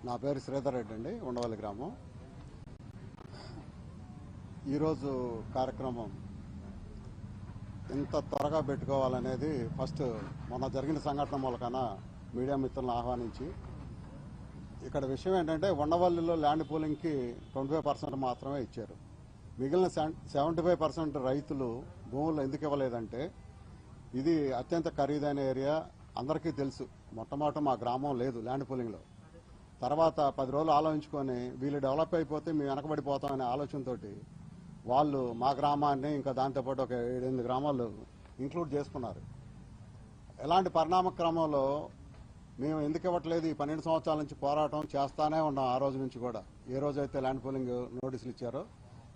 నా పేరు శ్రీధర్ రెడ్డి అండి, ఉండవల్లి గ్రామం. ఈరోజు కార్యక్రమం ఇంత త్వరగా పెట్టుకోవాలనేది ఫస్ట్ మొన్న జరిగిన సంఘటన మూలకన మీడియా మిత్రులను ఆహ్వానించి, ఇక్కడ విషయం ఏంటంటే ఉండవల్లిలో ల్యాండ్ పూలింగ్కి 25% మాత్రమే ఇచ్చారు. మిగిలిన 75% రైతులు భూములు ఎందుకు ఇవ్వలేదంటే, ఇది అత్యంత ఖరీదైన ఏరియా, అందరికీ తెలుసు. మొట్టమొదట మా గ్రామం లేదు ల్యాండ్ పూలింగ్లో. తర్వాత 10 రోజులు ఆలోచించుకొని వీళ్ళు డెవలప్ అయిపోతే మేము వెనకబడిపోతామనే ఆలోచనతో వాళ్ళు మా గ్రామాన్ని ఇంకా దాంతోపాటు ఒక 7-8 గ్రామాలు ఇంక్లూడ్ చేసుకున్నారు. ఎలాంటి పరిణామ క్రమంలో మేము ఎందుకు ఇవ్వట్లేదు, ఈ 12 సంవత్సరాల నుంచి పోరాటం చేస్తానే ఉన్నాం. ఆ రోజు నుంచి కూడా, ఏ రోజైతే ల్యాండ్ పూలింగ్ నోటీసులు ఇచ్చారో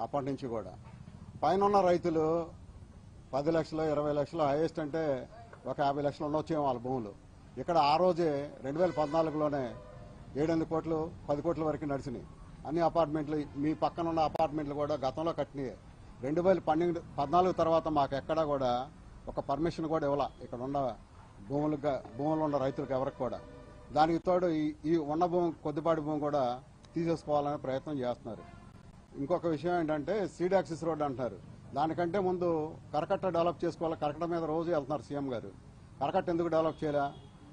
అప్పటి నుంచి కూడా పైన ఉన్న రైతులు 10 లక్షలు 20 లక్షలు, హైయెస్ట్ అంటే ఒక 50 లక్షలు ఉండొచ్చేమో వాళ్ళ భూములు. ఇక్కడ ఆ రోజే 2014లోనే 7-8 కోట్లు 10 కోట్ల వరకు నడిచినాయి. అన్ని అపార్ట్మెంట్లు, మీ పక్కన ఉన్న అపార్ట్మెంట్లు కూడా గతంలో కట్టినాయి. 2014 తర్వాత మాకు ఎక్కడా కూడా ఒక పర్మిషన్ కూడా ఇవ్వాల ఇక్కడ ఉన్న భూములు ఉన్న రైతులకు ఎవరికి కూడా. దానికి తోడు ఈ ఉన్న భూమి, కొద్దిపాటి భూమి కూడా తీసేసుకోవాలనే ప్రయత్నం చేస్తున్నారు. ఇంకొక విషయం ఏంటంటే, సీడ్ యాక్సిస్ రోడ్ అంటున్నారు. దానికంటే ముందు కరకట్ట డెవలప్ చేసుకోవాలి. కరకట్ట మీద రోజు వెళ్తున్నారు సీఎం గారు. కరకట్ట ఎందుకు డెవలప్ చేయలే?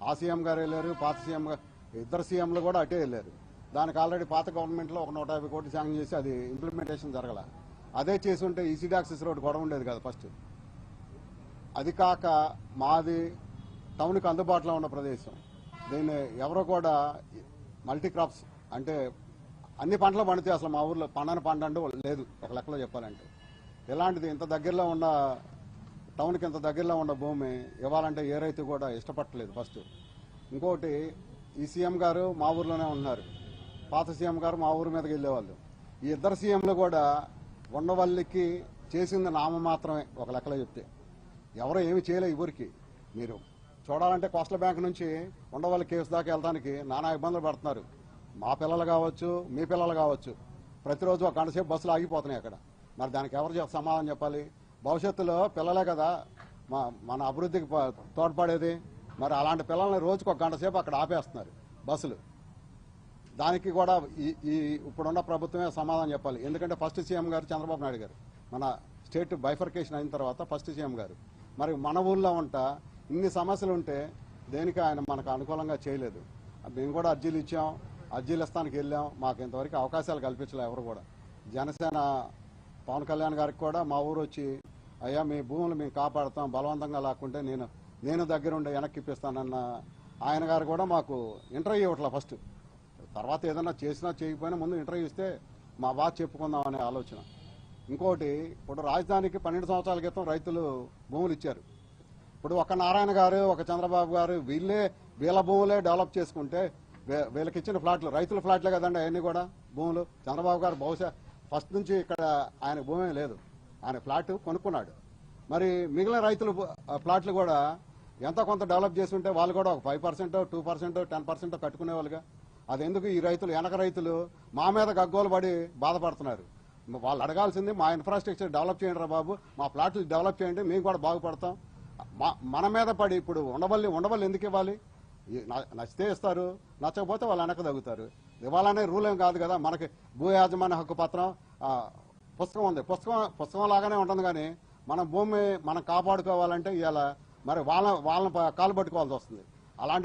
ఆ సీఎం గారు వెళ్ళారు, పాత సీఎం గారు, ఇద్దరు సీఎంలు కూడా అటే వెళ్ళారు. దానికి ఆల్రెడీ పాత గవర్నమెంట్లో ఒక 150 కోట్లు శాంక్షన్ చేసి అది ఇంప్లిమెంటేషన్ జరగల. అదే చేసి ఉంటే ఈ సీడ్ యాక్సిస్ రోడ్ గొడవ ఉండేది కదా ఫస్ట్. అది కాక మాది టౌన్కి అందుబాటులో ఉన్న ప్రదేశం. దీన్ని ఎవరో కూడా మల్టీ క్రాప్స్ అంటే అన్ని పంటలు పండితే అసలు మా ఊర్లో పండని పంట అంటూ లేదు ఒక లెక్కలో చెప్పాలంటే. ఇలాంటిది ఇంత దగ్గరలో ఉన్న టౌన్కి ఇంత దగ్గరలో ఉన్న భూమి ఇవ్వాలంటే ఏ రైతు కూడా ఇష్టపడలేదు ఫస్ట్. ఇంకోటి, ఈ సీఎం గారు మా ఊర్లోనే ఉన్నారు, పాత సీఎం గారు మా ఊరి మీదకి వెళ్ళేవాళ్ళు. ఈ ఇద్దరు సీఎంలు కూడా ఉండవల్లికి చేసింది నామ మాత్రమే ఒక లెక్కలో చెప్తే. ఎవరో ఏమి చేయలే ఈ ఊరికి. మీరు చూడాలంటే కోస్టల్ బ్యాంక్ నుంచి ఉండవల్లి కేసు దాకా వెళ్ళడానికి నానా ఇబ్బందులు పడుతున్నారు. మా పిల్లలు కావచ్చు, మీ పిల్లలు కావచ్చు. ప్రతిరోజు ఒక గంట సేపు బస్సులు ఆగిపోతున్నాయి అక్కడ. మరి దానికి ఎవరు సమాధానం చెప్పాలి? భవిష్యత్తులో పిల్లలే కదా మన అభివృద్ధికి తోడ్పడేది. మరి అలాంటి పిల్లల్ని రోజుకు ఒక గంట సేపు అక్కడ ఆపేస్తున్నారు బస్సులు. దానికి కూడా ఈ ఇప్పుడున్న ప్రభుత్వమే సమాధానం చెప్పాలి. ఎందుకంటే ఫస్ట్ సీఎం గారు చంద్రబాబు నాయుడు గారు, మన స్టేట్ బైఫర్కేషన్ అయిన తర్వాత ఫస్ట్ సీఎం గారు. మరి మన ఊళ్ళో ఇన్ని సమస్యలు ఉంటే దేనికి ఆయన మనకు అనుకూలంగా చేయలేదు. మేము కూడా అర్జీలు ఇచ్చాం, అర్జీలు ఇస్తానికి వెళ్ళాం. మాకు ఇంతవరకు అవకాశాలు కల్పించలే ఎవరు కూడా. జనసేన పవన్ కళ్యాణ్ గారికి కూడా మా ఊరు వచ్చి, అయ్యా మీ భూములు మేము కాపాడుతాం, బలవంతంగా లాక్కుంటే నేను దగ్గరుండి వెనక్కి ఇప్పిస్తానన్న ఆయన గారు కూడా మాకు ఇంటర్వ్యూ ఇవ్వట్లా ఫస్ట్. తర్వాత ఏదన్నా చేసినా చేయకపోయినా ముందు ఇంటర్వ్యూ ఇస్తే మా బాధ చెప్పుకుందాం అనే ఆలోచన. ఇంకోటి, ఇప్పుడు రాజధానికి 12 సంవత్సరాల క్రితం రైతులు భూములు ఇచ్చారు. ఇప్పుడు ఒక నారాయణ గారు, ఒక చంద్రబాబు గారు వీళ్ళ భూములే డెవలప్ చేసుకుంటే, వీళ్ళకి ఇచ్చిన ఫ్లాట్లు రైతుల ఫ్లాట్లే కదండి అవన్నీ కూడా భూములు. చంద్రబాబు గారు బహుశా ఫస్ట్ నుంచి ఇక్కడ ఆయన భూమే లేదు, ఆయన ఫ్లాట్ కొనుక్కున్నాడు. మరి మిగిలిన రైతుల ఫ్లాట్లు కూడా ఎంత కొంత డెవలప్ చేసుకుంటే వాళ్ళు కూడా ఒక 5%, 2%, 10% కట్టుకునే వాళ్ళుగా. అదెందుకు ఈ రైతులు, వెనక రైతులు మా మీద గగ్గోలు పడి బాధపడుతున్నారు? వాళ్ళు అడగాల్సింది, మా ఇన్ఫ్రాస్ట్రక్చర్ డెవలప్ చేయండి రా బాబు, మా ఫ్లాట్లు డెవలప్ చేయండి, మేము కూడా బాగుపడతాం. మన మీద పడి ఇప్పుడు ఉండవల్లి ఎందుకు ఇవ్వాలి? నచ్చితే ఇస్తారు, నచ్చకపోతే వాళ్ళు వెనక తగ్గుతారు. ఇవ్వాలనే రూల్ ఏం కాదు కదా. మనకి భూ యాజమాన్య హక్కు పత్రం పుస్తకం ఉంది, పుస్తకం లాగానే ఉంటుంది. కానీ మన భూమి మనం కాపాడుకోవాలంటే ఇవాళ మరి వాళ్ళని కాలు పట్టుకోవాల్సి వస్తుంది.